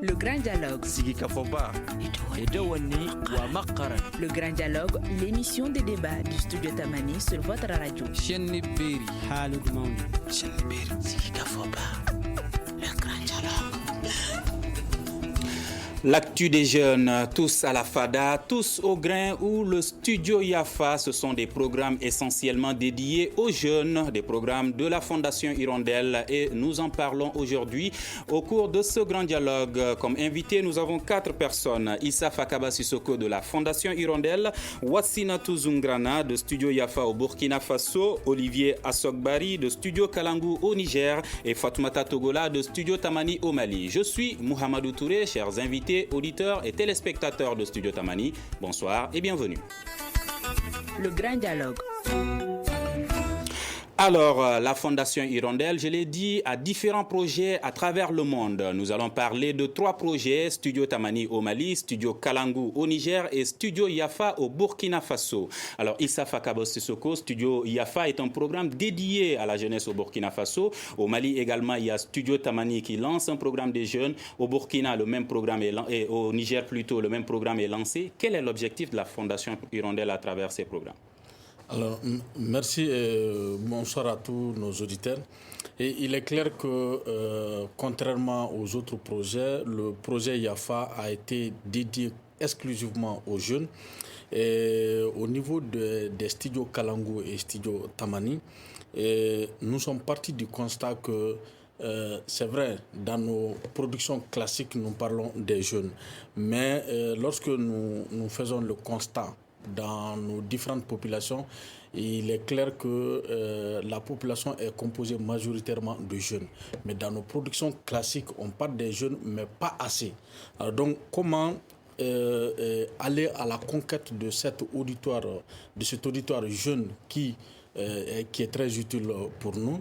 Le Grand Dialogue. Sigi Kafoba. Edouani Ouamakara. Le Grand Dialogue, l'émission de débat du studio Tamani sur votre radio. Chenni Beri. Halud Maoun. Chenni Beri. Sigi Kafoba. Le Grand Dialogue. L'actu des jeunes, tous à la FADA, tous au grain ou le studio Yafa, ce sont des programmes essentiellement dédiés aux jeunes, des programmes de la Fondation Hirondelle et nous en parlons aujourd'hui au cours de ce grand dialogue. Comme invité, nous avons 4 personnes. Issa Fakaba Sissoko de la Fondation Hirondelle, Wassinatou Zungrana de Studio Yafa au Burkina Faso, Olivier Assogbari de Studio Kalangu au Niger et Fatoumata Togola de Studio Tamani au Mali. Je suis Mohamedou Touré, chers invités, auditeurs et téléspectateurs de Studio Tamani, bonsoir et bienvenue. Le Grand Dialogue. Alors, la Fondation Hirondelle, je l'ai dit, a différents projets à travers le monde. Nous allons parler de 3 projets, Studio Tamani au Mali, Studio Kalangu au Niger et Studio Yafa au Burkina Faso. Alors, Issa Fakaba Sissoko, Studio Yafa est un programme dédié à la jeunesse au Burkina Faso. Au Mali également, il y a Studio Tamani qui lance un programme des jeunes. Au Burkina, le même programme et au Niger plutôt, le même programme est lancé. Quel est l'objectif de la Fondation Hirondelle à travers ces programmes ? Alors, merci et bonsoir à tous nos auditeurs. Et il est clair que, contrairement aux autres projets, le projet Yafa a été dédié exclusivement aux jeunes. Et au niveau des studios Kalangu et studios Tamani, nous sommes partis du constat que c'est vrai, dans nos productions classiques, nous parlons des jeunes. Mais lorsque nous faisons le constat dans nos différentes populations, il est clair que la population est composée majoritairement de jeunes. Mais dans nos productions classiques, on parle des jeunes, mais pas assez. Alors donc, comment aller à la conquête de cet auditoire jeune qui est très utile pour nous?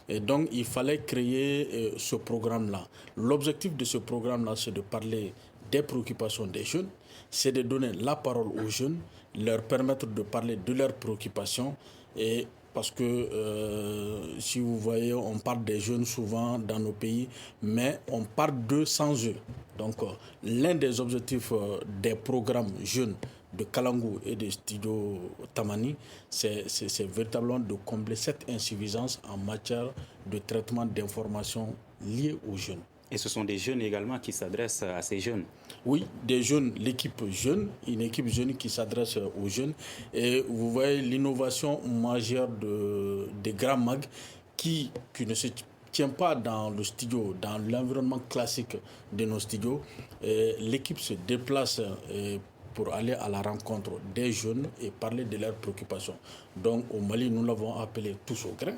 Et donc, il fallait créer ce programme-là. L'objectif de ce programme-là, c'est de parler des préoccupations des jeunes, c'est de donner la parole aux jeunes, leur permettre de parler de leurs préoccupations. Et parce que si vous voyez, on parle des jeunes souvent dans nos pays, mais on parle d'eux sans eux. Donc l'un des objectifs des programmes jeunes de Kalangu et de Studio Tamani, c'est véritablement de combler cette insuffisance en matière de traitement d'informations liées aux jeunes. Et ce sont des jeunes également qui s'adressent à ces jeunes. Oui, des jeunes, l'équipe jeune, une équipe jeune qui s'adresse aux jeunes. Et vous voyez l'innovation majeure des grands mags qui ne se tient pas dans le studio, dans l'environnement classique de nos studios. L'équipe se déplace pour aller à la rencontre des jeunes et parler de leurs préoccupations. Donc au Mali, nous l'avons appelé tous au grain.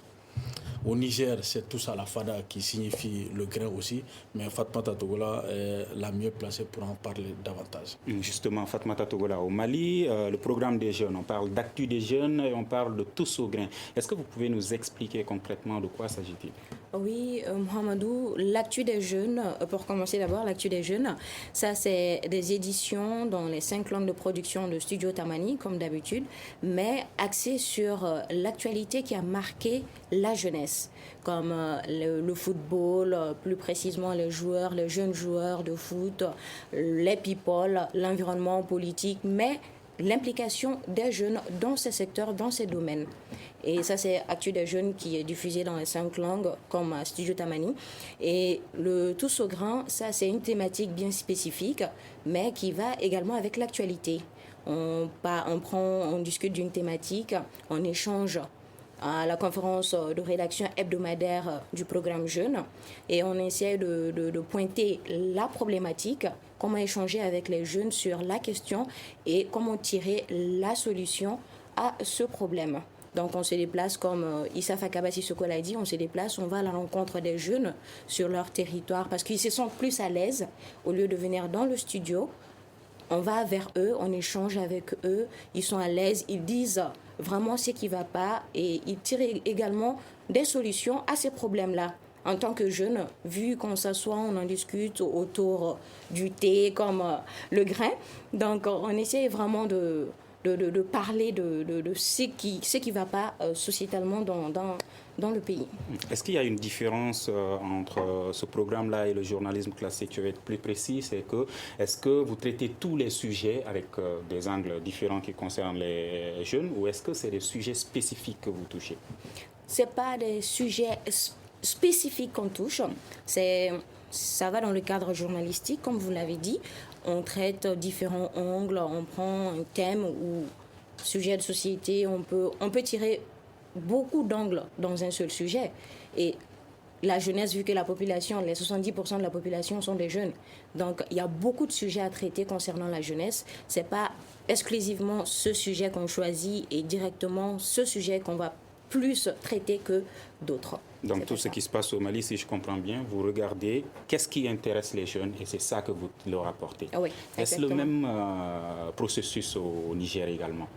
Au Niger, c'est tous à la FADA qui signifie le grain aussi, mais Fatoumata Togola est la mieux placée pour en parler davantage. Justement, Fatoumata Togola, au Mali, le programme des jeunes, on parle d'actu des jeunes et on parle de tous au grain. Est-ce que vous pouvez nous expliquer concrètement de quoi s'agit-il ? Oui, Mohamedou, l'actu des jeunes, pour commencer d'abord, l'actu des jeunes, ça c'est des éditions dans les 5 langues de production de Studio Tamani, comme d'habitude, mais axées sur l'actualité qui a marqué la jeunesse, comme le football, plus précisément les jeunes joueurs de foot, les people, l'environnement politique, mais l'implication des jeunes dans ces secteurs, dans ces domaines. Et ça, c'est Actu des jeunes qui est diffusé dans les 5 langues, comme Studio Tamani. Et le Tous au grain, ça, c'est une thématique bien spécifique, mais qui va également avec l'actualité. On discute d'une thématique, on échange à la conférence de rédaction hebdomadaire du programme Jeunes et on essaie de pointer la problématique, comment échanger avec les jeunes sur la question et comment tirer la solution à ce problème. Donc on se déplace, comme Issa Fakaba Sissoko l'a dit, on va à la rencontre des jeunes sur leur territoire parce qu'ils se sentent plus à l'aise au lieu de venir dans le studio. On va vers eux, on échange avec eux, ils sont à l'aise, ils disent vraiment ce qui ne va pas et ils tirent également des solutions à ces problèmes-là. En tant que jeune, vu qu'on s'assoit, on en discute autour du thé comme le grain. Donc on essaie vraiment de de parler de ce qui va pas sociétalement dans le pays. Est-ce qu'il y a une différence entre ce programme-là et le journalisme classique? Je vais être plus précis, est-ce que vous traitez tous les sujets avec des angles différents qui concernent les jeunes, ou est-ce que c'est des sujets spécifiques que vous touchez? C'est pas des sujets spécifiques qu'on touche, ça va dans le cadre journalistique, comme vous l'avez dit. On traite différents angles, on prend un thème ou sujet de société, on peut tirer beaucoup d'angles dans un seul sujet. Et la jeunesse, vu que la population, les 70% de la population sont des jeunes, donc il y a beaucoup de sujets à traiter concernant la jeunesse. C'est pas exclusivement ce sujet qu'on choisit et directement ce sujet qu'on va plus traiter que d'autres. Donc tout ce qui se passe au Mali, si je comprends bien, vous regardez qu'est-ce qui intéresse les jeunes et c'est ça que vous leur apportez. Oui, est-ce le même processus au Niger également?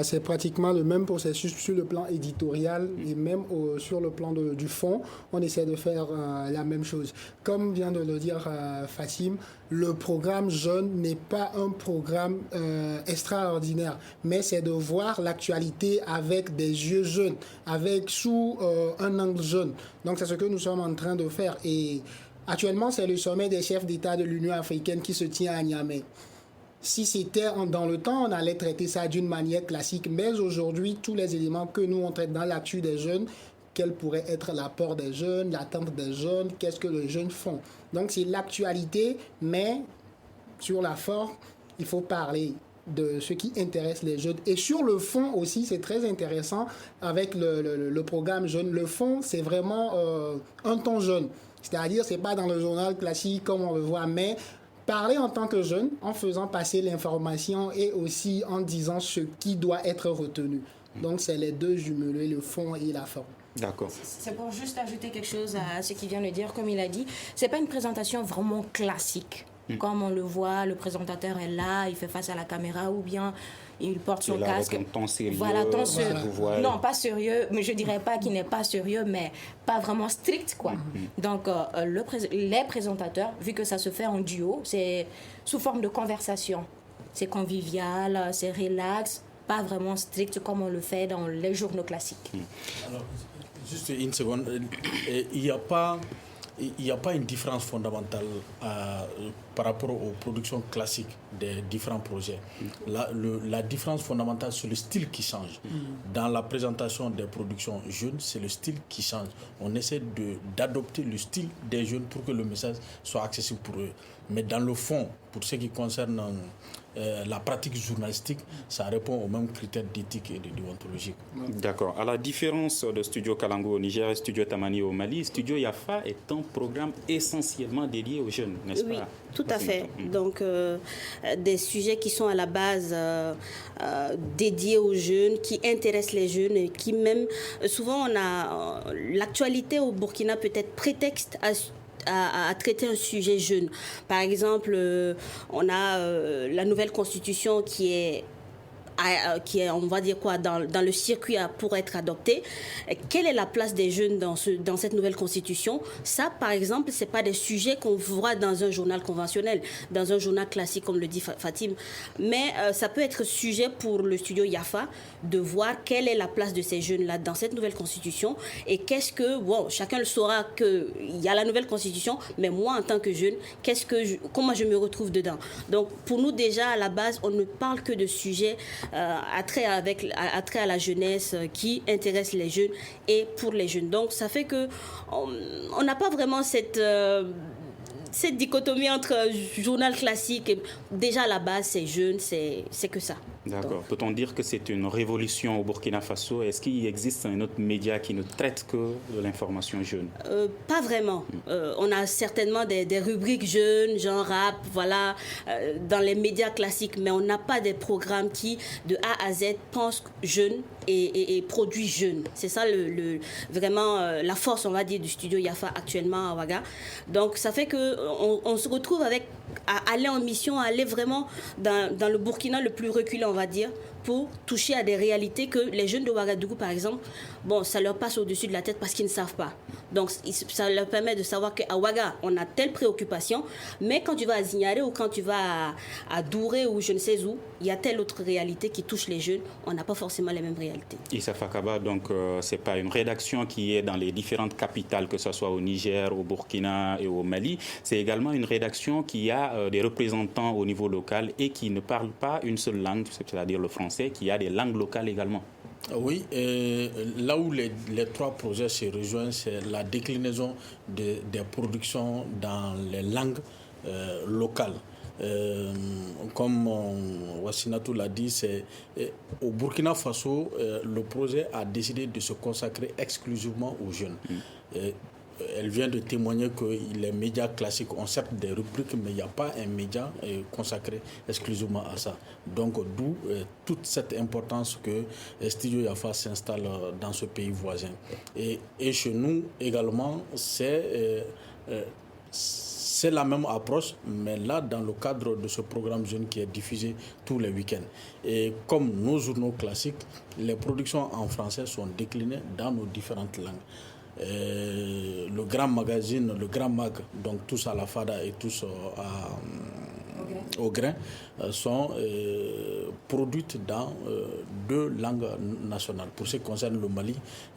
C'est pratiquement le même processus sur le plan éditorial et même sur le plan du fond, on essaie de faire la même chose. Comme vient de le dire Fatim, le programme Jeune n'est pas un programme extraordinaire, mais c'est de voir l'actualité avec des yeux jeunes, sous un angle jeune. Donc c'est ce que nous sommes en train de faire. Et actuellement, c'est le sommet des chefs d'État de l'Union africaine qui se tient à Niamey. Si c'était dans le temps, on allait traiter ça d'une manière classique. Mais aujourd'hui, tous les éléments que nous, on traite dans l'actu des jeunes, quel pourrait être l'apport des jeunes, l'attente des jeunes, qu'est-ce que les jeunes font. Donc, c'est l'actualité, mais sur la forme, il faut parler de ce qui intéresse les jeunes. Et sur le fond aussi, c'est très intéressant avec le programme Jeune. Le fond, c'est vraiment un ton jeune. C'est-à-dire, c'est pas dans le journal classique comme on le voit, mais parler en tant que jeune, en faisant passer l'information et aussi en disant ce qui doit être retenu. Donc, c'est les deux jumelés, le fond et la forme. D'accord. C'est pour juste ajouter quelque chose à ce qu'il vient de dire. Comme il a dit, c'est pas une présentation vraiment classique. Comme on le voit, le présentateur est là, il fait face à la caméra ou bien il porte son casque. Avec un ton sérieux. Voilà, ton sérieux. Voilà. Non, pas sérieux, mais je dirais pas qu'il n'est pas sérieux, mais pas vraiment strict, quoi. Donc, les présentateurs, vu que ça se fait en duo, c'est sous forme de conversation. C'est convivial, c'est relax, pas vraiment strict comme on le fait dans les journaux classiques. Alors, juste une seconde. Il n'y a pas une différence fondamentale par rapport aux productions classiques des différents projets. La différence fondamentale, c'est le style qui change. Dans la présentation des productions jeunes, c'est le style qui change. On essaie d'adopter le style des jeunes pour que le message soit accessible pour eux. Mais dans le fond, pour ce qui concerne la pratique journalistique, ça répond aux mêmes critères d'éthique et de déontologie. D'accord. À la différence de Studio Kalangu au Niger et Studio Tamani au Mali, Studio Yafa est un programme essentiellement dédié aux jeunes, n'est-ce pas? Oui, tout à fait. Donc, des sujets qui sont à la base dédiés aux jeunes, qui intéressent les jeunes, et qui même, souvent, l'actualité au Burkina peut être prétexte à traiter un sujet jeune. Par exemple, on a la nouvelle constitution qui est, on va dire quoi, dans le circuit pour être adopté. Quelle est la place des jeunes dans cette nouvelle constitution? Ça, par exemple, c'est pas des sujets qu'on voit dans un journal conventionnel, dans un journal classique, comme le dit Fatim. Mais ça peut être sujet pour le studio Yafa de voir quelle est la place de ces jeunes-là dans cette nouvelle constitution et chacun le saura qu'il y a la nouvelle constitution, mais moi, en tant que jeune, comment je me retrouve dedans? Donc, pour nous, déjà, à la base, on ne parle que de sujets attrait à la jeunesse qui intéresse les jeunes et pour les jeunes. Donc ça fait que on n'a pas vraiment cette dichotomie entre journal classique et déjà à la base c'est jeune, c'est que ça. D'accord. Peut-on dire que c'est une révolution au Burkina Faso? Est-ce qu'il existe un autre média qui ne traite que de l'information jeune? Pas vraiment. On a certainement des rubriques jeunes, genre rap, voilà, dans les médias classiques, mais on n'a pas des programmes qui, de A à Z, pensent jeunes et produits jeunes. C'est ça vraiment la force, on va dire, du studio Yafa actuellement à Ouaga. Donc ça fait qu'on se retrouve à aller en mission, à aller vraiment dans le Burkina le plus reculé, on va dire, pour toucher à des réalités que les jeunes de Ouagadougou, par exemple, bon, ça leur passe au-dessus de la tête parce qu'ils ne savent pas. Donc, ça leur permet de savoir qu'à Ouaga, on a telle préoccupation, mais quand tu vas à Zignaré ou quand tu vas à Douré ou je ne sais où, il y a telle autre réalité qui touche les jeunes. On n'a pas forcément les mêmes réalités. Issa Fakaba, donc, ce n'est pas une rédaction qui est dans les différentes capitales, que ce soit au Niger, au Burkina et au Mali. C'est également une rédaction qui a des représentants au niveau local et qui ne parle pas une seule langue, c'est-à-dire le français, qui a des langues locales également. Oui, et là où les trois projets se rejoignent, c'est la déclinaison des productions dans les langues locales. Comme Wassinatou l'a dit, au Burkina Faso, le projet a décidé de se consacrer exclusivement aux jeunes. Elle vient de témoigner que les médias classiques ont certes des rubriques, mais il n'y a pas un média consacré exclusivement à ça. Donc, d'où toute cette importance que Studio Yafa s'installe dans ce pays voisin. Et chez nous également, c'est la même approche, mais là, dans le cadre de ce programme jeune qui est diffusé tous les week-ends. Et comme nos journaux classiques, les productions en français sont déclinées dans nos différentes langues. Le grand magazine, le grand mag, donc tous à la Fada et tous au grain, sont produites dans deux langues nationales. Pour ce qui concerne le Mali,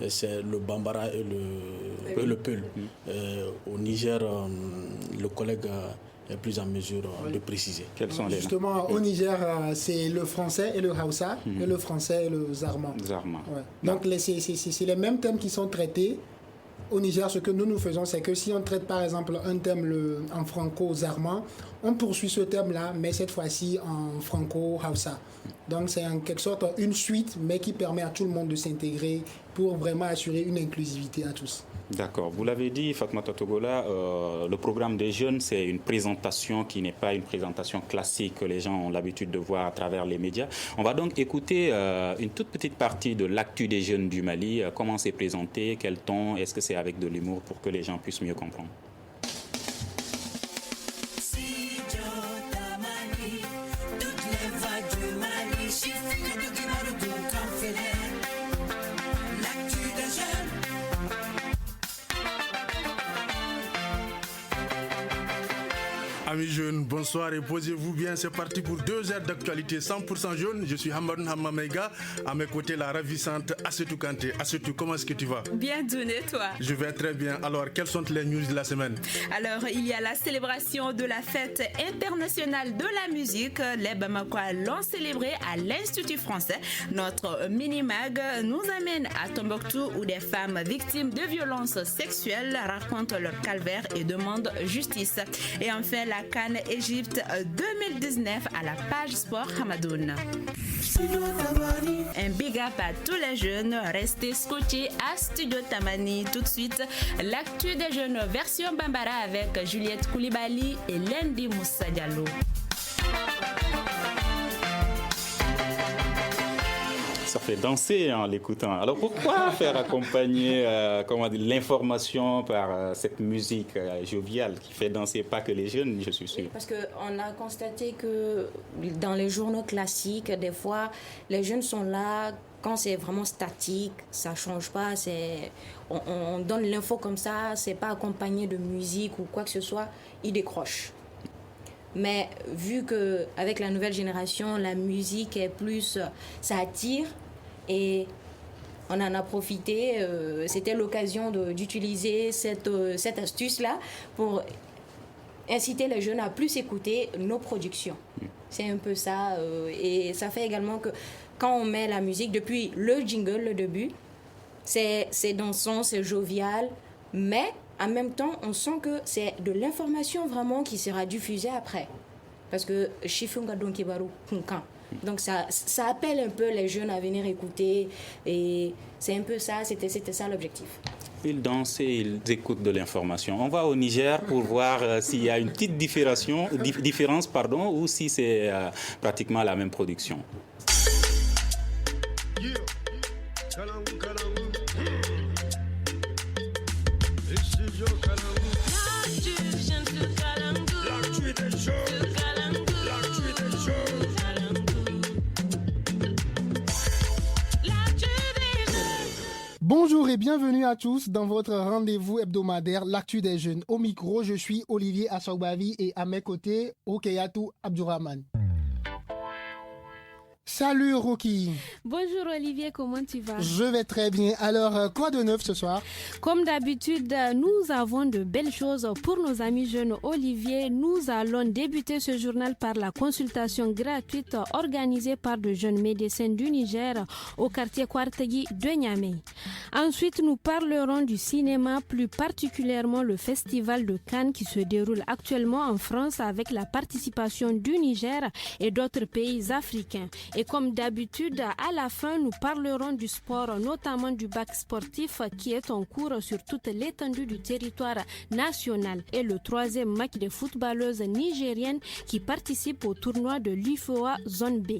c'est le Bambara et le Peul. Au Niger, le collègue est plus en mesure de préciser. Quels sont les Justement, au Niger, c'est le français et le Hausa, et le français et le Zarma. Ouais. Donc, c'est les mêmes thèmes qui sont traités. Au Niger, ce que nous faisons, c'est que si on traite par exemple un thème en franco-zarma, on poursuit ce thème-là, mais cette fois-ci en franco-hausa. Donc c'est en quelque sorte une suite, mais qui permet à tout le monde de s'intégrer pour vraiment assurer une inclusivité à tous. D'accord. Vous l'avez dit, Fatmata Togola, le programme des jeunes, c'est une présentation qui n'est pas une présentation classique que les gens ont l'habitude de voir à travers les médias. On va donc écouter une toute petite partie de l'actu des jeunes du Mali. Comment c'est présenté, quel ton, est-ce que c'est avec de l'humour pour que les gens puissent mieux comprendre? Amis jeunes, bonsoir et posez-vous bien. C'est parti pour 2 heures d'actualité 100% jaune. Je suis Hamadoun Hamamega. À mes côtés, la ravissante Assetou Kanté. Assetou, comment est-ce que tu vas? Bien, Douné, toi? Je vais très bien. Alors, quelles sont les news de la semaine? Alors, il y a la célébration de la fête internationale de la musique. Les Bamakois l'ont célébrée à l'Institut français. Notre mini-mag nous amène à Tombouctou où des femmes victimes de violences sexuelles racontent leur calvaire et demandent justice. Et enfin, la CAN Égypte 2019 à la page sport Hamadoun. Un big up à tous les jeunes, restez scotchés à Studio Tamani. Tout de suite, l'actu des jeunes version Bambara avec Juliette Koulibaly et Lendi Moussa Diallo. Ça fait danser en l'écoutant. Alors pourquoi faire accompagner l'information par cette musique joviale qui fait danser pas que les jeunes, je suis sûr. Parce qu'on a constaté que dans les journaux classiques, des fois, les jeunes sont là quand c'est vraiment statique, ça change pas, on donne l'info comme ça, c'est pas accompagné de musique ou quoi que ce soit, ils décrochent. Mais vu qu'avec la nouvelle génération, la musique est plus, ça attire et on en a profité. C'était l'occasion d'utiliser cette astuce-là pour inciter les jeunes à plus écouter nos productions. C'est un peu ça. Et ça fait également que quand on met la musique, depuis le jingle, le début, c'est dansant, c'est jovial, mais en même temps, on sent que c'est de l'information vraiment qui sera diffusée après. Parce que Chifunga Donkibaru Kunkan. Donc ça appelle un peu les jeunes à venir écouter. Et c'est un peu ça, c'était ça l'objectif. Ils dansent et ils écoutent de l'information. On va au Niger pour voir s'il y a une petite différence, ou si c'est pratiquement la même production. et bienvenue à tous dans votre rendez-vous hebdomadaire, l'actu des jeunes. Au micro, je suis Olivier Assogbavi et à mes côtés, Okeyatou Abdurrahman. Salut Rocky. Bonjour Olivier, comment tu vas? Je vais très bien. Alors, quoi de neuf ce soir? Comme d'habitude, nous avons de belles choses pour nos amis jeunes. Olivier, nous allons débuter ce journal par la consultation gratuite organisée par de jeunes médecins du Niger au quartier Kwartagi de Niamey. Ensuite, nous parlerons du cinéma, plus particulièrement le festival de Cannes qui se déroule actuellement en France avec la participation du Niger et d'autres pays africains. Et comme d'habitude, à la fin, nous parlerons du sport, notamment du bac sportif qui est en cours sur toute l'étendue du territoire national. Et le troisième match des footballeuses nigériennes qui participent au tournoi de l'UFOA Zone B.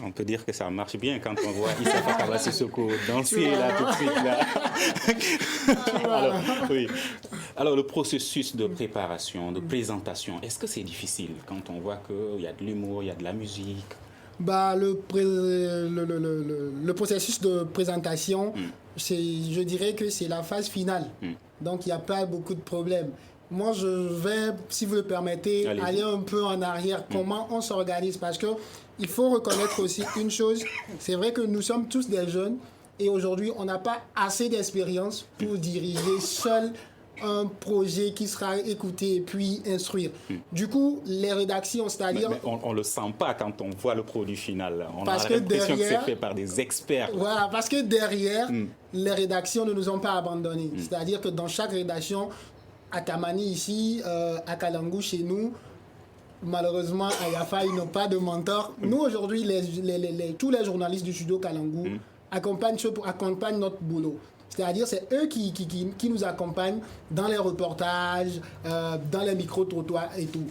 On peut dire que ça marche bien quand on voit Issa Fakaba Sissoko danser là tout de suite là. Alors, oui. Alors le processus de préparation, de présentation, est-ce que c'est difficile quand on voit qu'il y a de l'humour, il y a de la musique? Le processus de présentation, je dirais que c'est la phase finale. Donc il n'y a pas beaucoup de problèmes. Moi, je vais, si vous le permettez, aller un peu en arrière. Comment on s'organise? Parce que il faut reconnaître aussi une chose. C'est vrai que nous sommes tous des jeunes et aujourd'hui, on n'a pas assez d'expérience pour diriger seul un projet qui sera écouté et puis instruire. Du coup, les rédactions, c'est-à-dire... Mais on ne le sent pas quand on voit le produit final. On a l'impression que c'est fait par des experts. Voilà, parce que derrière, les rédactions ne nous ont pas abandonnés. C'est-à-dire que dans chaque rédaction, à Tamani ici, à Kalangu chez nous, malheureusement à Yafa ils n'ont pas de mentor. Nous aujourd'hui, tous les journalistes du studio Kalangu accompagnent notre boulot. C'est-à-dire c'est eux qui nous accompagnent dans les reportages, dans les micro-trottoirs et tout.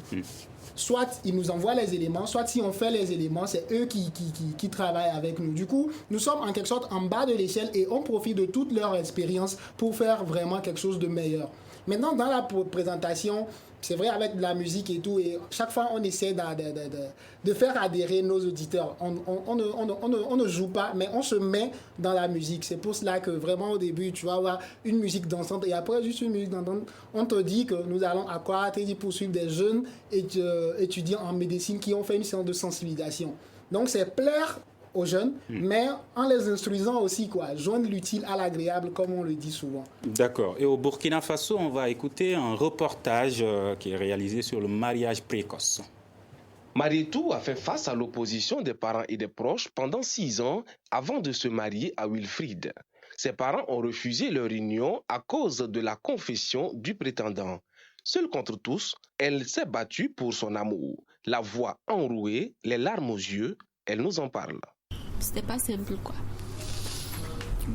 Soit ils nous envoient les éléments, soit si on fait les éléments, c'est eux qui travaillent avec nous. Du coup, nous sommes en quelque sorte en bas de l'échelle et on profite de toute leur expérience pour faire vraiment quelque chose de meilleur. Maintenant, dans la présentation, c'est vrai avec de la musique et tout, et chaque fois on essaie de faire adhérer nos auditeurs. On ne joue pas, mais on se met dans la musique. C'est pour cela que vraiment au début, tu vas avoir une musique dansante et après juste une musique dansante. On te dit que nous allons à Kouaratédi poursuivre des jeunes étudiants en médecine qui ont fait une séance de sensibilisation. Donc c'est plaire aux jeunes, mais en les instruisant aussi, joindre l'utile à l'agréable, comme on le dit souvent. D'accord. Et au Burkina Faso, on va écouter un reportage qui est réalisé sur le mariage précoce. Marietou a fait face à l'opposition des parents et des proches pendant 6 ans avant de se marier à Wilfried. Ses parents ont refusé leur union à cause de la confession du prétendant. Seule contre tous, elle s'est battue pour son amour. La voix enrouée, les larmes aux yeux, elle nous en parle. C'était pas simple, quoi.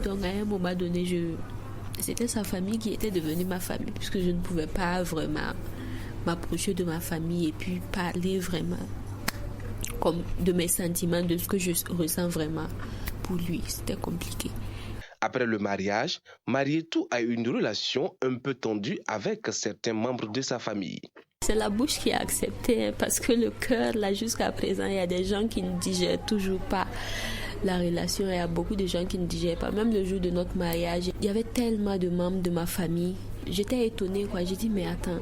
Donc, à un moment donné, c'était sa famille qui était devenue ma famille, puisque je ne pouvais pas vraiment m'approcher de ma famille et puis parler vraiment comme de mes sentiments, de ce que je ressens vraiment pour lui. C'était compliqué. Après le mariage, Marietou a eu une relation un peu tendue avec certains membres de sa famille. C'est la bouche qui a accepté, parce que le cœur, là, jusqu'à présent, il y a des gens qui ne digèrent toujours pas la relation. Il y a beaucoup de gens qui ne digèrent pas. Même le jour de notre mariage, il y avait tellement de membres de ma famille. J'étais étonnée, quoi. J'ai dit, mais attends,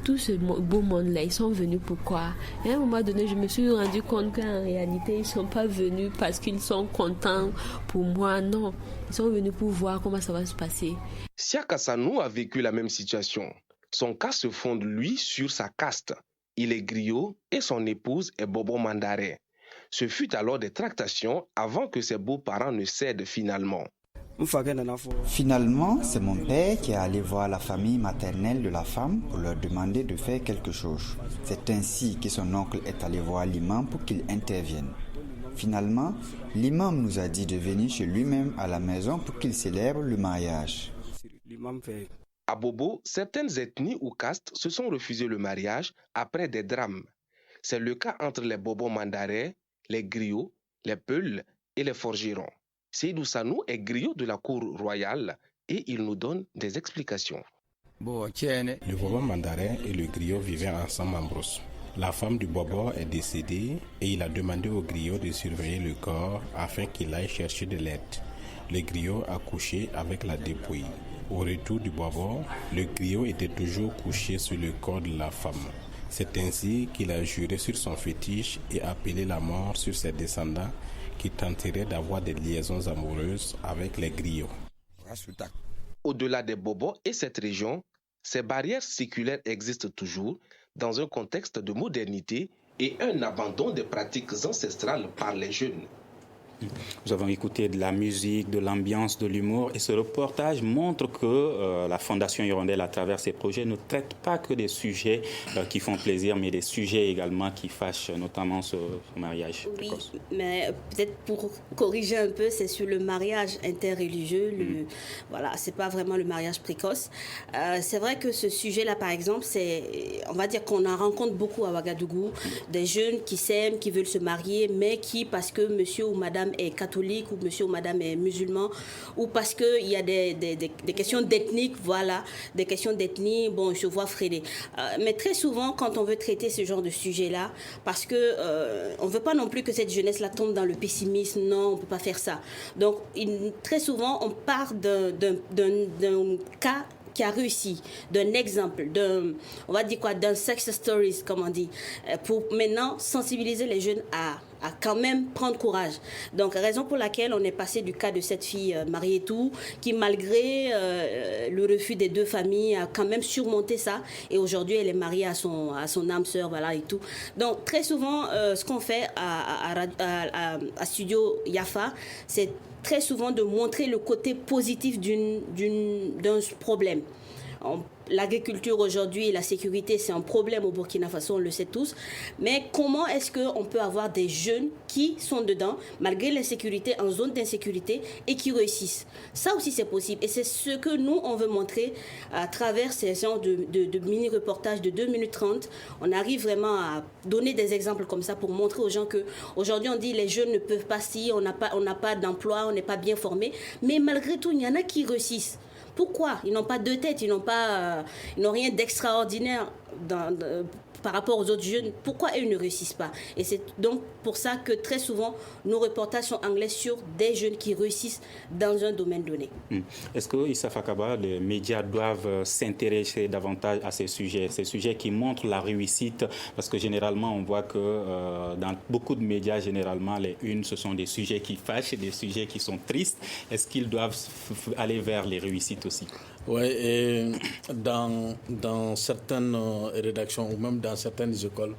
tout ce beau monde-là, ils sont venus pourquoi? Et à un moment donné, je me suis rendu compte qu'en réalité, ils ne sont pas venus parce qu'ils sont contents pour moi. Non, ils sont venus pour voir comment ça va se passer. Siaka Sanou a vécu la même situation. Son cas se fonde, lui, sur sa caste. Il est griot et son épouse est Bobo Mandare. Ce fut alors des tractations avant que ses beaux-parents ne cèdent finalement. Finalement, c'est mon père qui est allé voir la famille maternelle de la femme pour leur demander de faire quelque chose. C'est ainsi que son oncle est allé voir l'imam pour qu'il intervienne. Finalement, l'imam nous a dit de venir chez lui-même à la maison pour qu'il célèbre le mariage. À Bobo, certaines ethnies ou castes se sont refusées le mariage après des drames. C'est le cas entre les Bobo Mandare, les griots, les Peuls et les forgerons. Seydou Sanou est griot de la cour royale et il nous donne des explications. Le Bobo mandarin et le griot vivaient ensemble en brousse. La femme du Bobo est décédée et il a demandé au griot de surveiller le corps afin qu'il aille chercher de l'aide. Le griot a couché avec la dépouille. Au retour du Bobo, le griot était toujours couché sur le corps de la femme. C'est ainsi qu'il a juré sur son fétiche et appelé la mort sur ses descendants qui tenteraient d'avoir des liaisons amoureuses avec les griots. Au-delà des Bobos et cette région, ces barrières séculaires existent toujours dans un contexte de modernité et un abandon des pratiques ancestrales par les jeunes. Nous avons écouté de la musique, de l'ambiance, de l'humour et ce reportage montre que la Fondation Hirondelle, à travers ses projets, ne traite pas que des sujets qui font plaisir, mais des sujets également qui fâchent, notamment ce mariage précoce. Oui, mais peut-être pour corriger un peu, c'est sur le mariage interreligieux. Voilà, c'est pas vraiment le mariage précoce. C'est vrai que ce sujet-là, par exemple, on va dire qu'on en rencontre beaucoup à Ouagadougou, des jeunes qui s'aiment, qui veulent se marier, mais qui, parce que monsieur ou madame est catholique ou monsieur ou madame est musulman ou parce qu'il y a des questions d'ethnique, voilà, des questions d'ethnie, bon, je vois freiner. Mais très souvent, quand on veut traiter ce genre de sujet-là, parce que on ne veut pas non plus que cette jeunesse-là tombe dans le pessimisme, non, on ne peut pas faire ça. Donc, très souvent, on part d'un cas qui a réussi, d'un exemple, on va dire quoi, d'un success stories, comme on dit, pour maintenant sensibiliser les jeunes à quand même prendre courage. Donc, raison pour laquelle on est passé du cas de cette fille mariée tout, qui malgré le refus des deux familles a quand même surmonté ça, et aujourd'hui elle est mariée à son âme sœur, voilà, et tout. Donc, très souvent, ce qu'on fait à Studio Yafa, c'est très souvent de montrer le côté positif d'un problème. L'agriculture aujourd'hui et la sécurité, c'est un problème au Burkina Faso, on le sait tous. Mais comment est-ce qu'on peut avoir des jeunes qui sont dedans, malgré l'insécurité, en zone d'insécurité, et qui réussissent? Ça aussi, c'est possible. Et c'est ce que nous, on veut montrer à travers ces genres de mini-reportages de 2 minutes 30. On arrive vraiment à donner des exemples comme ça pour montrer aux gens qu'aujourd'hui, on dit les jeunes ne peuvent pas si, on n'a pas d'emploi, on n'est pas bien formé. Mais malgré tout, il y en a qui réussissent. Pourquoi? Ils n'ont pas deux têtes, ils n'ont rien d'extraordinaire par rapport aux autres jeunes. Pourquoi ils ne réussissent pas? Et c'est donc pour ça que très souvent, nos reportages sont anglais sur des jeunes qui réussissent dans un domaine donné. Est-ce que, Issa Fakaba, les médias doivent s'intéresser davantage à ces sujets qui montrent la réussite? Parce que généralement, on voit que dans beaucoup de médias, généralement, les unes, ce sont des sujets qui fâchent, des sujets qui sont tristes. Est-ce qu'ils doivent aller vers les réussites aussi? Oui, et dans certaines rédactions ou même dans certaines écoles,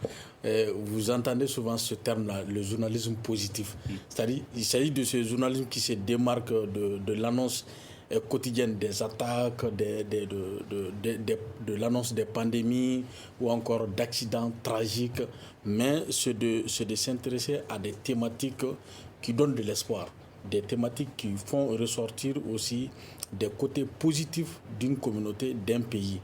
vous entendez souvent ce terme-là, le journalisme positif. C'est-à-dire, il s'agit de ce journalisme qui se démarque de l'annonce quotidienne des attaques, de l'annonce des pandémies ou encore d'accidents tragiques, mais c'est de s'intéresser à des thématiques qui donnent de l'espoir, des thématiques qui font ressortir aussi des côtés positifs d'une communauté, d'un pays.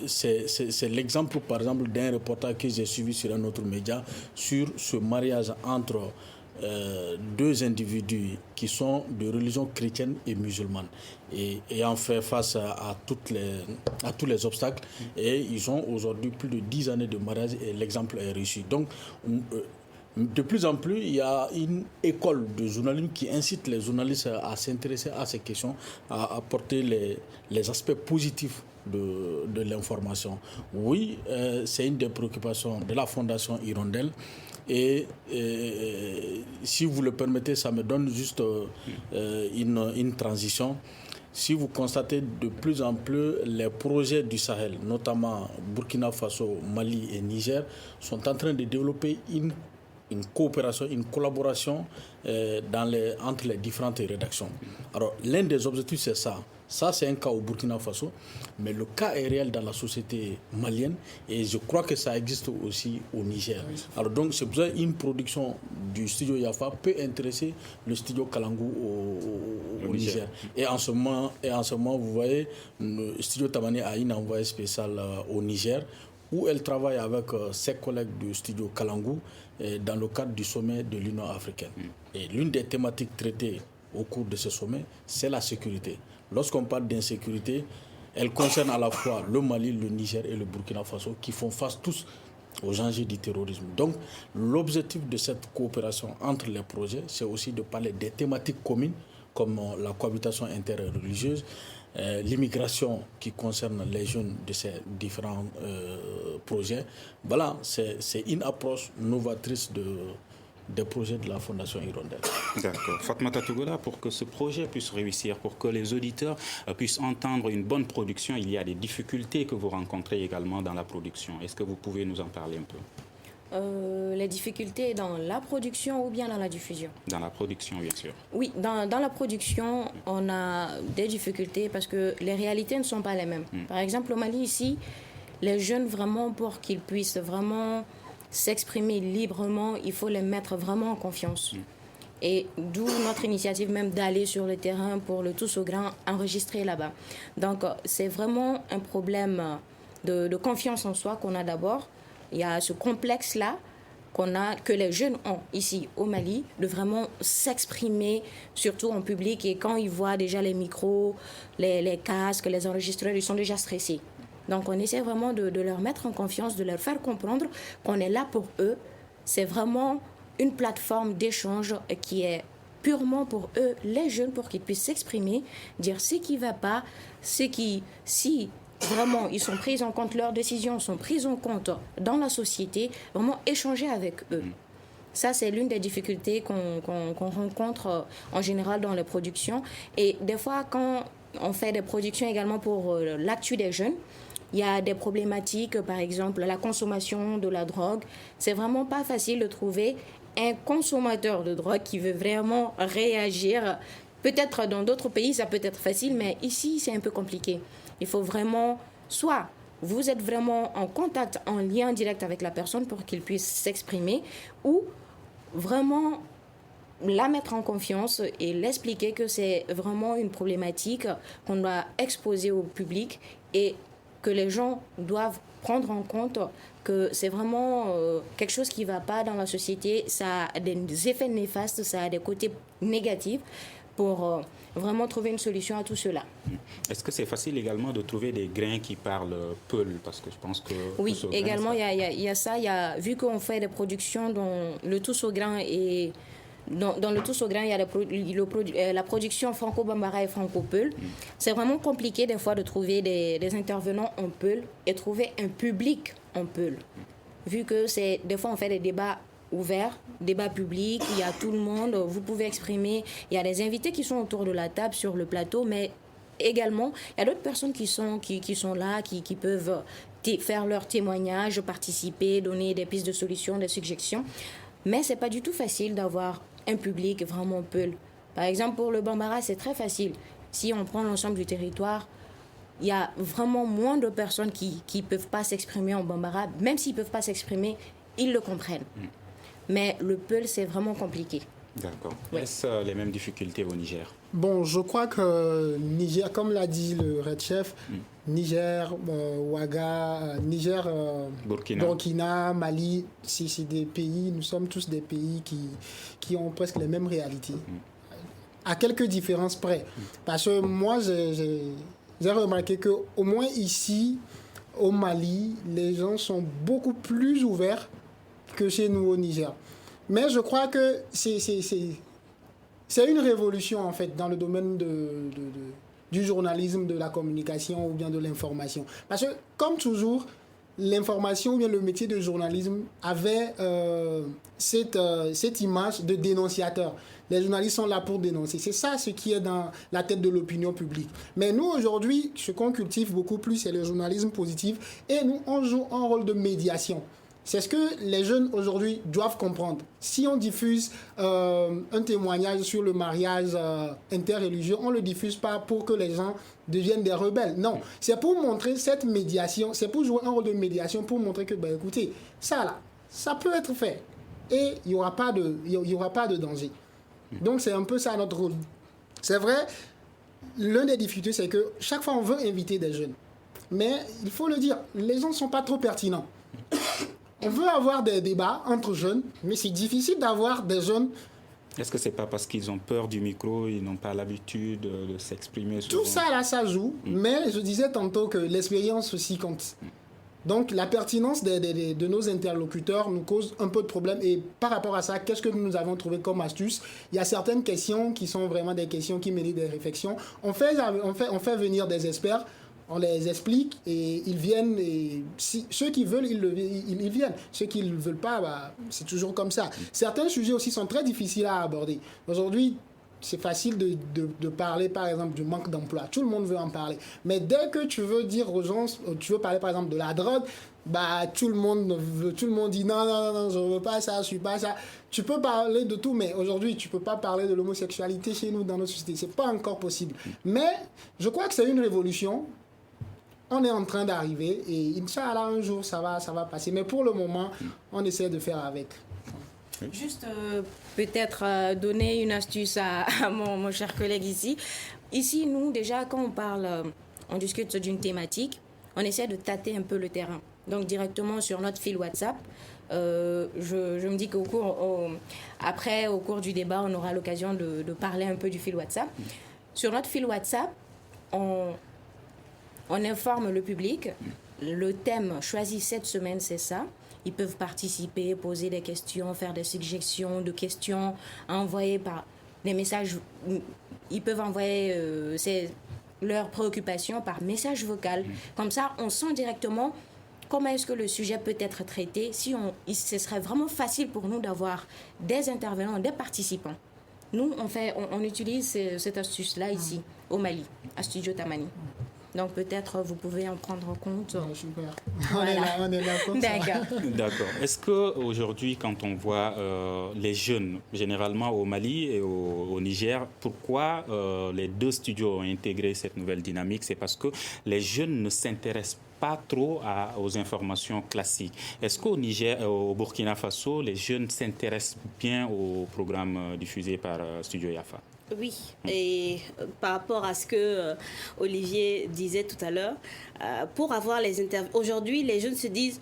C'est l'exemple, par exemple, d'un reportage que j'ai suivi sur un autre média sur ce mariage entre deux individus qui sont de religion chrétienne et musulmane et ayant fait face à tous les obstacles, et ils ont aujourd'hui plus de 10 années de mariage et l'exemple est réussi. Donc, de plus en plus, il y a une école de journalisme qui incite les journalistes à s'intéresser à ces questions, à apporter les aspects positifs de l'information. Oui, c'est une des préoccupations de la Fondation Hirondelle. Et si vous le permettez, ça me donne juste une transition. Si vous constatez de plus en plus les projets du Sahel, notamment Burkina Faso, Mali et Niger, sont en train de développer une coopération, une collaboration entre les différentes rédactions. Alors, l'un des objectifs, c'est ça. Ça, c'est un cas au Burkina Faso, mais le cas est réel dans la société malienne et je crois que ça existe aussi au Niger. Alors donc, c'est pour ça qu'une production du studio Yafa peut intéresser le studio Kalangu au Niger. Et en ce moment, vous voyez, le studio Tamani a une envoyée spéciale au Niger où elle travaille avec ses collègues du studio Kalangu dans le cadre du sommet de l'Union africaine. Et l'une des thématiques traitées au cours de ce sommet, c'est la sécurité. Lorsqu'on parle d'insécurité, elle concerne à la fois le Mali, le Niger et le Burkina Faso qui font face tous aux enjeux du terrorisme. Donc, l'objectif de cette coopération entre les projets, c'est aussi de parler des thématiques communes comme la cohabitation interreligieuse, l'immigration qui concerne les jeunes de ces différents projets. Voilà, c'est une approche novatrice des projets de la Fondation Hirondelle. D'accord. Fatmata Togola, pour que ce projet puisse réussir, pour que les auditeurs puissent entendre une bonne production, il y a des difficultés que vous rencontrez également dans la production. Est-ce que vous pouvez nous en parler un peu? Les difficultés dans la production ou bien dans la diffusion? Dans la production, bien sûr. Oui, dans la production, on a des difficultés parce que les réalités ne sont pas les mêmes. Par exemple, au Mali, ici, les jeunes, vraiment, pour qu'ils puissent vraiment s'exprimer librement, il faut les mettre vraiment en confiance. Et d'où notre initiative même d'aller sur le terrain pour le Tous au Grand, enregistrer là-bas. Donc, c'est vraiment un problème de confiance en soi qu'on a d'abord. Il y a ce complexe-là que les jeunes ont ici au Mali, de vraiment s'exprimer, surtout en public. Et quand ils voient déjà les micros, les casques, les enregistreurs, ils sont déjà stressés. Donc on essaie vraiment de leur mettre en confiance, de leur faire comprendre qu'on est là pour eux. C'est vraiment une plateforme d'échange qui est purement pour eux, les jeunes, pour qu'ils puissent s'exprimer, dire ce qui ne va pas, si vraiment ils sont pris en compte, leurs décisions sont prises en compte dans la société, vraiment échanger avec eux. Ça, c'est l'une des difficultés qu'on rencontre en général dans les productions. Et des fois, quand on fait des productions également pour l'actu des jeunes, il y a des problématiques, par exemple la consommation de la drogue. C'est vraiment pas facile de trouver un consommateur de drogue qui veut vraiment réagir. Peut-être dans d'autres pays, ça peut être facile, mais ici, c'est un peu compliqué. Il faut vraiment, soit vous êtes vraiment en contact, en lien direct avec la personne pour qu'il puisse s'exprimer, ou vraiment la mettre en confiance et l'expliquer que c'est vraiment une problématique qu'on doit exposer au public et que les gens doivent prendre en compte que c'est vraiment quelque chose qui ne va pas dans la société. Ça a des effets néfastes, ça a des côtés négatifs pour vraiment trouver une solution à tout cela. Est-ce que c'est facile également de trouver des grains qui parlent Peul? Parce que je pense que... Oui, également, il y a ça. Vu qu'on fait des productions dont le Tous au Grand et... Dans le Tous au Grand, il y a la production franco-bambara et franco-peul. C'est vraiment compliqué des fois de trouver des intervenants en peul et trouver un public en peul. Vu que des fois on fait des débats ouverts, débats publics, il y a tout le monde, vous pouvez exprimer. Il y a des invités qui sont autour de la table sur le plateau, mais également, il y a d'autres personnes qui sont là, qui peuvent faire leur témoignage, participer, donner des pistes de solutions, des suggestions. Mais ce n'est pas du tout facile d'avoir un public vraiment peul. Par exemple, pour le Bambara, c'est très facile. Si on prend l'ensemble du territoire, il y a vraiment moins de personnes qui ne peuvent pas s'exprimer en Bambara. Même s'ils ne peuvent pas s'exprimer, ils le comprennent. Mais le peul, c'est vraiment compliqué. D'accord. Ouais. Est-ce les mêmes difficultés au Niger? Bon, je crois que Niger, comme l'a dit le Red Chef, Niger, Ouaga, Niger, Burkina, Mali, c'est des pays, nous sommes tous des pays qui ont presque les mêmes réalités. À quelques différences près. Parce que moi, j'ai remarqué qu'au moins ici, au Mali, les gens sont beaucoup plus ouverts que chez nous au Niger. Mais je crois que c'est une révolution, en fait, dans le domaine du journalisme, de la communication ou bien de l'information. Parce que, comme toujours, l'information ou bien le métier de journalisme avait cette image de dénonciateur. Les journalistes sont là pour dénoncer. C'est ça ce qui est dans la tête de l'opinion publique. Mais nous, aujourd'hui, ce qu'on cultive beaucoup plus, c'est le journalisme positif. Et nous, on joue un rôle de médiation. C'est ce que les jeunes aujourd'hui doivent comprendre. Si on diffuse un témoignage sur le mariage interreligieux, on ne le diffuse pas pour que les gens deviennent des rebelles. Non, c'est pour montrer cette médiation, c'est pour jouer un rôle de médiation, pour montrer que, écoutez, ça là, ça peut être fait. Et il n'y aura pas de danger. Donc c'est un peu ça notre rôle. C'est vrai, l'une des difficultés, c'est que chaque fois on veut inviter des jeunes. Mais il faut le dire, les gens ne sont pas trop pertinents. On veut avoir des débats entre jeunes, mais c'est difficile d'avoir des jeunes. Est-ce que c'est pas parce qu'ils ont peur du micro, ils n'ont pas l'habitude de s'exprimer souvent? Tout ça, là, ça joue, mais je disais tantôt que l'expérience aussi compte. Donc, la pertinence de nos interlocuteurs nous cause un peu de problème. Et par rapport à ça, qu'est-ce que nous avons trouvé comme astuce? Il y a certaines questions qui sont vraiment des questions qui méritent des réflexions. On fait venir des experts, on les explique et ils viennent. Et ceux qui veulent, ils viennent. Ceux qui ne veulent pas, c'est toujours comme ça. Certains sujets aussi sont très difficiles à aborder. Aujourd'hui, c'est facile de parler, par exemple, du manque d'emploi. Tout le monde veut en parler. Mais dès que tu veux dire aux gens, tu veux parler, par exemple, de la drogue, tout le monde dit non, je ne veux pas ça, je ne suis pas ça. Tu peux parler de tout, mais aujourd'hui, tu ne peux pas parler de l'homosexualité chez nous, dans notre société. Ce n'est pas encore possible. Mais je crois que c'est une révolution. On est en train d'arriver et Inch'Allah, un jour, ça va passer. Mais pour le moment, on essaie de faire avec. Juste peut-être donner une astuce à mon cher collègue ici. Ici, nous, déjà, quand on parle, on discute d'une thématique, on essaie de tâter un peu le terrain. Donc, directement sur notre fil WhatsApp, je me dis qu'au cours du débat, on aura l'occasion de parler un peu du fil WhatsApp. Sur notre fil WhatsApp, on informe le public. Le thème choisi cette semaine, c'est ça. Ils peuvent participer, poser des questions, faire des suggestions de questions, envoyer par des messages. Ils peuvent envoyer leurs préoccupations par message vocal. Comme ça, on sent directement comment est-ce que le sujet peut être traité. Ce serait vraiment facile pour nous d'avoir des intervenants, des participants. Nous, on utilise cette astuce-là ici, au Mali, à Studio Tamani. Donc peut-être vous pouvez en prendre en compte. Super. Voilà. On est là comme D'accord. ça. D'accord. Est-ce qu'aujourd'hui, quand on voit les jeunes, généralement au Mali et au Niger, pourquoi les deux studios ont intégré cette nouvelle dynamique? C'est parce que les jeunes ne s'intéressent pas trop aux informations classiques. Est-ce qu'au Niger, au Burkina Faso, les jeunes s'intéressent bien aux programmes diffusés par Studio Yafa? Oui, et par rapport à ce que Olivier disait tout à l'heure, pour avoir les interviews, aujourd'hui les jeunes se disent,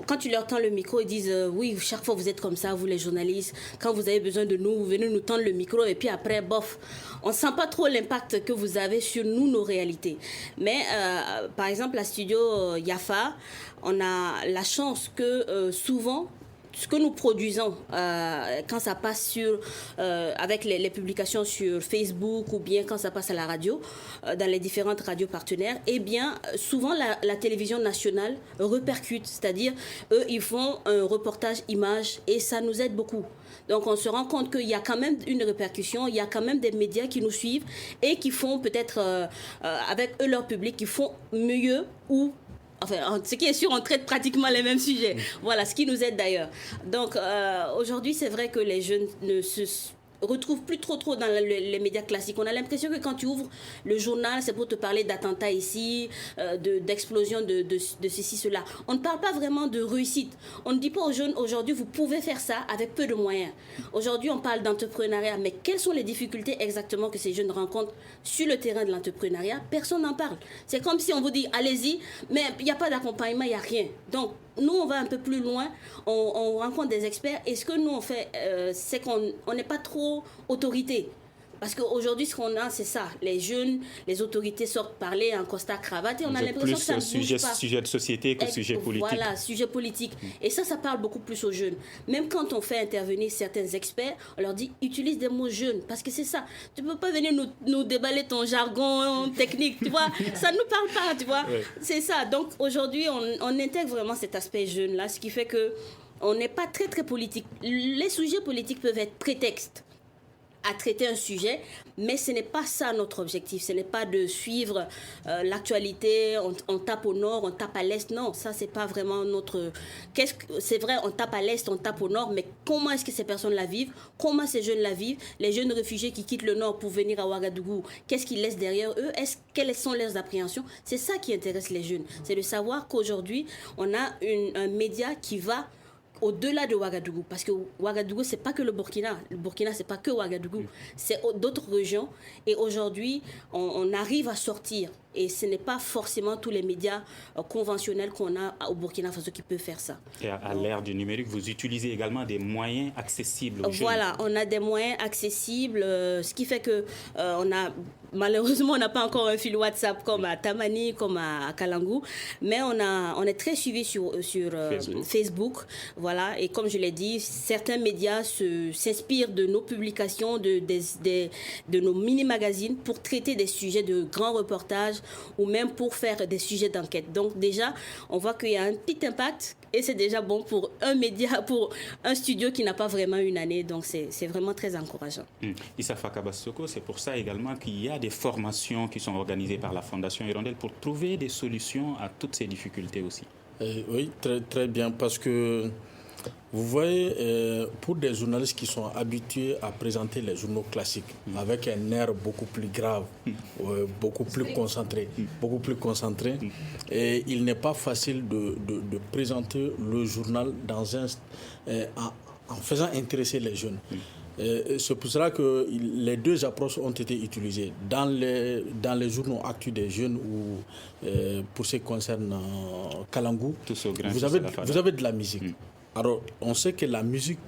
quand tu leur tends le micro, ils disent oui, chaque fois vous êtes comme ça, vous les journalistes, quand vous avez besoin de nous, vous venez nous tendre le micro et puis après, bof, on ne sent pas trop l'impact que vous avez sur nous, nos réalités. Mais par exemple, à Studio Yafa, on a la chance que souvent, ce que nous produisons quand ça passe avec les publications sur Facebook ou bien quand ça passe à la radio, dans les différentes radios partenaires, eh bien, souvent la télévision nationale repercute. C'est-à-dire, eux, ils font un reportage image et ça nous aide beaucoup. Donc, on se rend compte qu'il y a quand même une répercussion, il y a quand même des médias qui nous suivent et qui font peut-être, avec eux, leur public, qui font mieux ou enfin, ce qui est sûr, on traite pratiquement les mêmes sujets. Voilà, ce qui nous aide d'ailleurs. Donc, aujourd'hui, c'est vrai que les jeunes ne se retrouvent plus trop dans les médias classiques. On a l'impression que quand tu ouvres le journal, c'est pour te parler d'attentats ici, d'explosion de ceci, cela. On ne parle pas vraiment de réussite. On ne dit pas aux jeunes, aujourd'hui, vous pouvez faire ça avec peu de moyens. Aujourd'hui, on parle d'entrepreneuriat, mais quelles sont les difficultés exactement que ces jeunes rencontrent sur le terrain de l'entrepreneuriat? Personne n'en parle. C'est comme si on vous dit, allez-y, mais il n'y a pas d'accompagnement, il n'y a rien. Donc, nous, on va un peu plus loin, on rencontre des experts, et ce que nous, on fait, c'est qu'on n'est pas trop autorité. Parce qu'aujourd'hui, ce qu'on a, c'est ça. Les jeunes, les autorités sortent parler en costard cravate et on a l'impression que ça ne bouge pas. Sujet de société que sujet politique. Voilà, sujet politique. Et ça parle beaucoup plus aux jeunes. Même quand on fait intervenir certains experts, on leur dit, utilise des mots jeunes. Parce que c'est ça. Tu ne peux pas venir nous déballer ton jargon technique, tu vois. Ça ne nous parle pas, tu vois. Ouais. C'est ça. Donc aujourd'hui, on intègre vraiment cet aspect jeune-là, ce qui fait qu'on n'est pas très politique. Les sujets politiques peuvent être prétextes à traiter un sujet, mais ce n'est pas ça notre objectif. Ce n'est pas de suivre l'actualité, on tape au nord, on tape à l'est. Non, ça, c'est pas vraiment notre... C'est vrai, on tape à l'est, on tape au nord, mais comment est-ce que ces personnes la vivent? Comment ces jeunes la vivent? Les jeunes réfugiés qui quittent le nord pour venir à Ouagadougou, qu'est-ce qu'ils laissent derrière eux? Quelles sont leurs appréhensions? C'est ça qui intéresse les jeunes. C'est de savoir qu'aujourd'hui, on a un média qui va au-delà de Ouagadougou, parce que Ouagadougou, c'est pas que le Burkina. Le Burkina, c'est pas que Ouagadougou. C'est d'autres régions. Et aujourd'hui, on arrive à sortir. Et ce n'est pas forcément tous les médias conventionnels qu'on a au Burkina Faso qui peuvent faire ça. Et à l'ère du numérique, vous utilisez également des moyens accessibles aux jeunes. Voilà, on a des moyens accessibles, ce qui fait que malheureusement, on n'a pas encore un fil WhatsApp comme à Tamani, comme à Kalangou, mais on est très suivi sur Facebook. Voilà, et comme je l'ai dit, certains médias s'inspirent de nos publications, de nos mini-magazines pour traiter des sujets de grands reportages ou même pour faire des sujets d'enquête. Donc déjà, on voit qu'il y a un petit impact et c'est déjà bon pour un média, pour un studio qui n'a pas vraiment une année. Donc c'est vraiment très encourageant. Issa Fakabassoko, c'est pour ça également qu'il y a des formations qui sont organisées par la Fondation Hirondelle pour trouver des solutions à toutes ces difficultés aussi. Oui, très, très bien, parce que vous voyez, pour des journalistes qui sont habitués à présenter les journaux classiques avec un air beaucoup plus grave, beaucoup plus concentré, et il n'est pas facile de présenter le journal en faisant intéresser les jeunes. C'est pour cela que les deux approches ont été utilisées. Dans les journaux Actu des jeunes ou pour ce qui concerne Kalangou, vous avez de la musique. Alors, on sait que la musique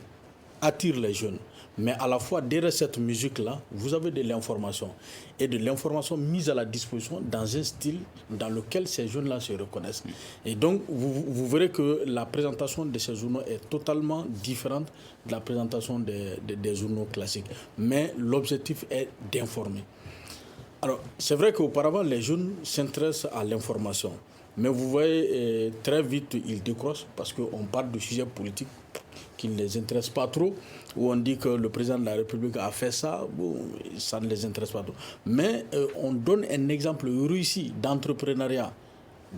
attire les jeunes. Mais à la fois, derrière cette musique-là, vous avez de l'information. Et de l'information mise à la disposition dans un style dans lequel ces jeunes-là se reconnaissent. Et donc, vous verrez que la présentation de ces journaux est totalement différente de la présentation des journaux classiques. Mais l'objectif est d'informer. Alors, c'est vrai qu'auparavant, les jeunes s'intéressent à l'information. Mais vous voyez, très vite, ils décrochent parce qu'on parle de sujets politiques qui ne les intéressent pas trop, où on dit que le président de la République a fait ça, bon, ça ne les intéresse pas trop. Mais on donne un exemple réussi d'entrepreneuriat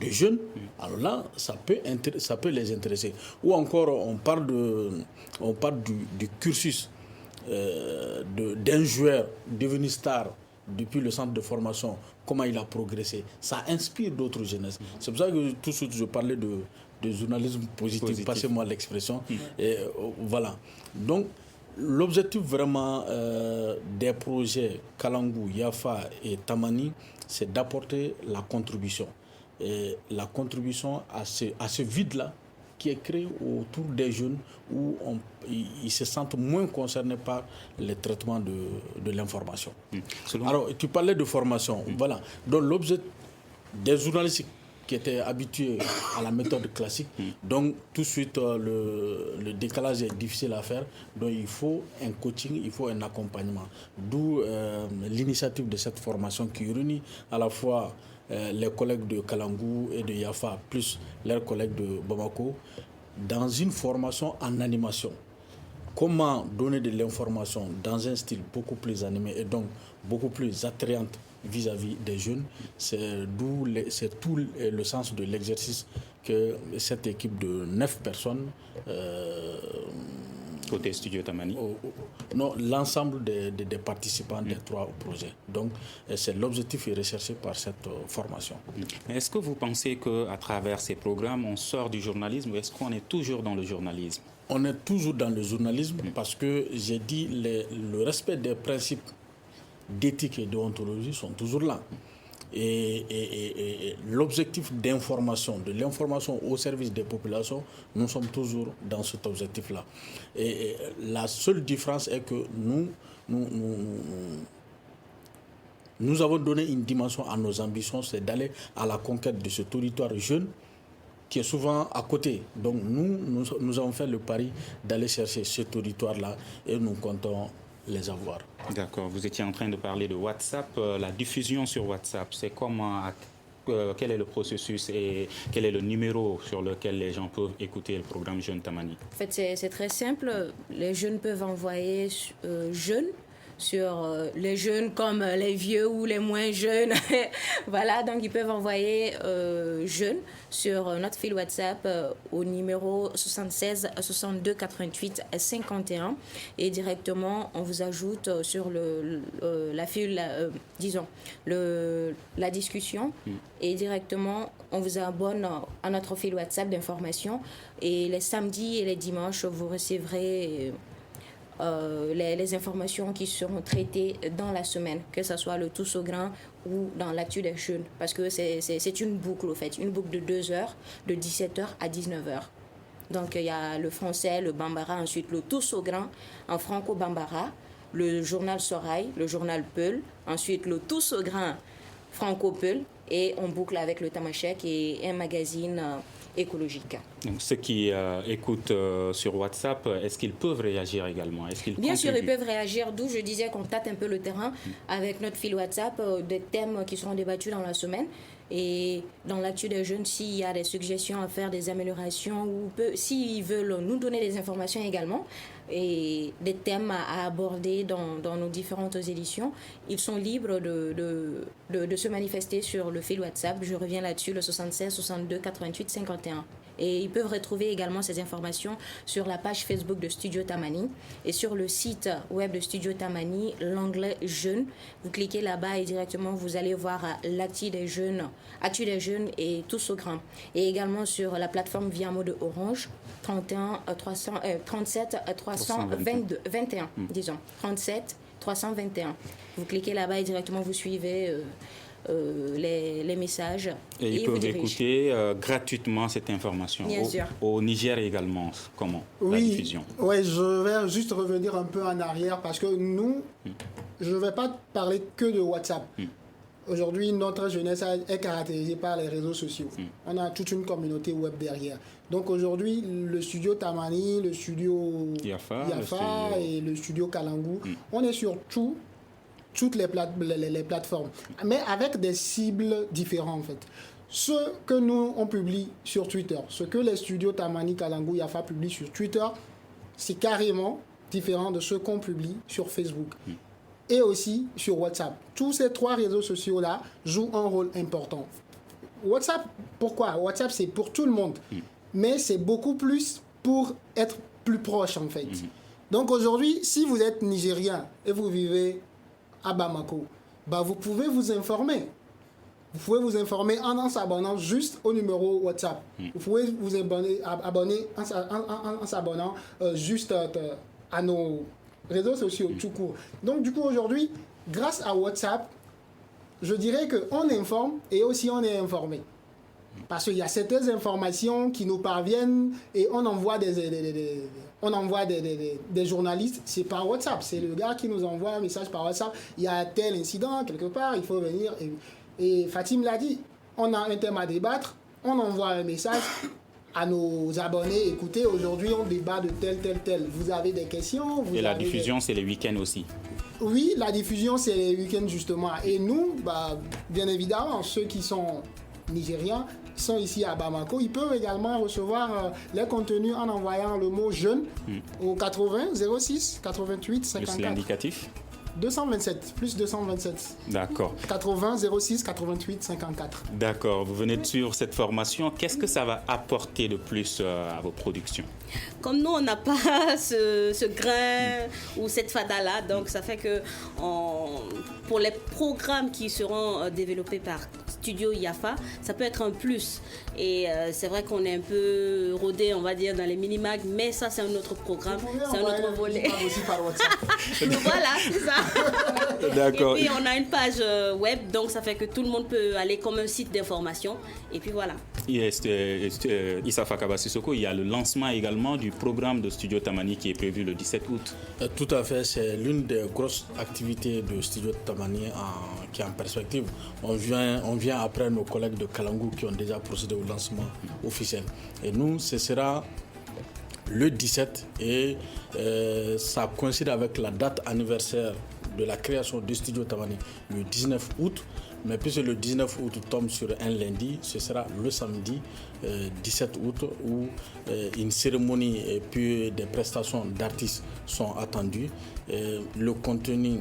de jeunes, alors là, ça peut les intéresser. Ou encore, on parle du cursus d'un joueur devenu star depuis le centre de formation, comment il a progressé. Ça inspire d'autres jeunesses. C'est pour ça que tout de suite je parlais de journalisme positif. Passez-moi l'expression. Et voilà. Donc, l'objectif vraiment des projets Kalangou, Yafa et Tamani, c'est d'apporter la contribution. Et la contribution à ce vide-là qui est créé autour des jeunes où ils se sentent moins concernés par les traitements de l'information. Alors, tu parlais de formation. Voilà. Donc, l'objet des journalistes qui étaient habitués à la méthode classique, donc tout de suite, le décalage est difficile à faire. Donc, il faut un coaching, il faut un accompagnement. D'où l'initiative de cette formation qui réunit à la fois les collègues de Kalangou et de Yafa, plus leurs collègues de Bamako, dans une formation en animation. Comment donner de l'information dans un style beaucoup plus animé et donc beaucoup plus attrayante vis-à-vis des jeunes. C'est tout le sens de l'exercice que cette équipe de 9 personnes... Côté Studio Tamani? Non, l'ensemble des participants des 3 projets. Donc, c'est l'objectif recherché par cette formation. Est-ce que vous pensez qu'à travers ces programmes, on sort du journalisme ou est-ce qu'on est toujours dans le journalisme? On est toujours dans le journalisme parce que, j'ai dit, le respect des principes d'éthique et de déontologie sont toujours là. Et l'objectif d'information, de l'information au service des populations, nous sommes toujours dans cet objectif-là. Et la seule différence est que nous avons donné une dimension à nos ambitions, c'est d'aller à la conquête de ce territoire jeune qui est souvent à côté. Donc nous avons fait le pari d'aller chercher ce territoire-là et nous comptons les avoir. D'accord. Vous étiez en train de parler de WhatsApp. La diffusion sur WhatsApp, c'est comment, quel est le processus et quel est le numéro sur lequel les gens peuvent écouter le programme Jeune Tamani? En fait, c'est très simple. Les jeunes peuvent envoyer jeunes sur les jeunes comme les vieux ou les moins jeunes. Voilà, donc ils peuvent envoyer jeunes sur notre fil WhatsApp au numéro 76 62 88 51 et directement on vous ajoute sur la discussion et directement on vous abonne à notre fil WhatsApp d'information et les samedis et les dimanches vous recevrez les informations qui seront traitées dans la semaine, que ce soit le Tous au grain ou dans l'actu des jeunes, parce que c'est une boucle, en fait, une boucle de 2 heures, de 17h à 19h. Donc, il y a le français, le bambara, ensuite le Tous au grain en franco-bambara, le journal Sorail, le journal Peul, ensuite le Tous au grain franco-peul, et on boucle avec le Tamashek et un magazine écologique. Donc, ceux qui écoutent sur WhatsApp, est-ce qu'ils peuvent réagir également? Bien sûr, ils peuvent réagir, d'où je disais qu'on tâte un peu le terrain avec notre fil WhatsApp, des thèmes qui seront débattus dans la semaine. Et dans l'actu des jeunes, s'il y a des suggestions à faire, des améliorations, ou s'ils veulent nous donner des informations également, et des thèmes à aborder dans nos différentes éditions, ils sont libres de se manifester sur le fil WhatsApp. Je reviens là-dessus, le 76 62 88 51. Et ils peuvent retrouver également ces informations sur la page Facebook de Studio Tamani et sur le site web de Studio Tamani, l'onglet Jeunes. Vous cliquez là-bas et directement vous allez voir l'actu des jeunes et Tous au grain. Et également sur la plateforme Viamo de Orange, 37 321, disons. 37 321. Vous cliquez là-bas et directement vous suivez les messages. Et ils peuvent écouter gratuitement cette information. Bien sûr. Au Niger également, comment la diffusion? Oui, je vais juste revenir un peu en arrière parce que nous, je ne vais pas parler que de WhatsApp. Aujourd'hui, notre jeunesse est caractérisée par les réseaux sociaux. On a toute une communauté web derrière. Donc aujourd'hui, le studio Tamani, le studio Yafa et le studio Kalangu, on est sur toutes les plateformes, mais avec des cibles différentes en fait. Ce que nous, on publie sur Twitter, ce que les studios Tamani, Kalangu, Yafa publient sur Twitter, c'est carrément différent de ce qu'on publie sur Facebook. Et aussi sur WhatsApp. Tous ces 3 réseaux sociaux-là jouent un rôle important. WhatsApp, pourquoi? WhatsApp, c'est pour tout le monde. Mais c'est beaucoup plus pour être plus proche, en fait. Donc aujourd'hui, si vous êtes Nigérien et vous vivez à Bamako, vous pouvez vous informer. Vous pouvez vous informer en s'abonnant juste au numéro WhatsApp. Vous pouvez vous abonner en s'abonnant juste à nos réseaux sociaux tout court. Donc du coup aujourd'hui, grâce à WhatsApp, je dirais qu'on informe et aussi on est informé. Parce qu'il y a certaines informations qui nous parviennent et on envoie des journalistes, c'est par WhatsApp. C'est le gars qui nous envoie un message par WhatsApp. Il y a tel incident quelque part, il faut venir. Et Fatim l'a dit, on a un thème à débattre, on envoie un message à nos abonnés. Écoutez, aujourd'hui on débat de tel. Vous avez des questions? Et la diffusion, c'est les week-ends aussi? Oui, la diffusion, c'est les week-ends justement. Et nous, bien évidemment, ceux qui sont nigériens, sont ici à Bamako, ils peuvent également recevoir les contenus en envoyant le mot jeune au 80 06 88 54. C'est l'indicatif? 227, plus 227. D'accord. 80 06 88 54. D'accord. Vous venez de suivre cette formation. Qu'est-ce que ça va apporter de plus à vos productions? Comme nous, on n'a pas ce grain ou cette fada-là, donc ça fait que pour les programmes qui seront développés par Studio Yafa, ça peut être un plus. Et c'est vrai qu'on est un peu rodé, on va dire, dans les mini-mags, mais ça, c'est un autre programme, c'est un autre volet. Aussi par WhatsApp. Voilà, c'est ça. D'accord. Et puis, on a une page web, donc ça fait que tout le monde peut aller comme un site d'information. Et puis voilà. Issa Fakaba Sissoko, il y a le lancement également du programme de Studio Tamani qui est prévu le 17 août. Tout à fait, c'est l'une des grosses activités de Studio Tamani qui est en perspective. On vient après nos collègues de Kalangu qui ont déjà procédé au lancement officiel. Et nous, ce sera le 17 et ça coïncide avec la date anniversaire de la création du Studio Tamani, le 19 août. Mais puisque le 19 août tombe sur un lundi, ce sera le samedi 17 août où une cérémonie et puis des prestations d'artistes sont attendues. Le contenu,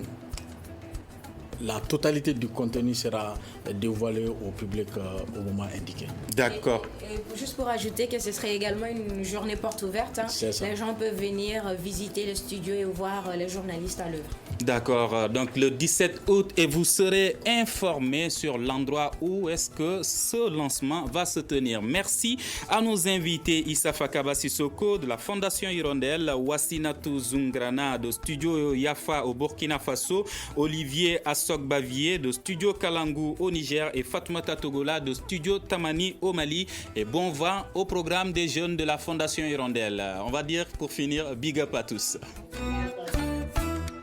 la totalité du contenu sera dévoilée au public au moment indiqué. D'accord. Et juste pour ajouter que ce serait également une journée porte ouverte. Les gens peuvent venir visiter le studio et voir les journalistes à l'œuvre. D'accord. Donc le 17 août et vous serez informés sur l'endroit où est-ce que ce lancement va se tenir. Merci à nos invités Issa Fakaba Sissoko de la Fondation Hirondelle, Wassinatou Zungrana de Studio Yafa au Burkina Faso, Olivier Assok-Bavier de Studio Kalangu au Niger et Fatoumata Togola de Studio Tamani au Mali. Et bon vent au programme des jeunes de la Fondation Hirondelle. On va dire pour finir, big up à tous.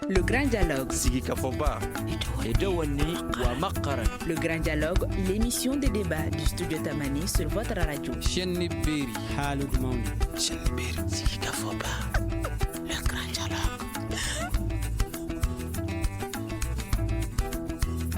Le Grand Dialogue. Le Grand Dialogue, l'émission des débats du Studio Tamani sur votre radio.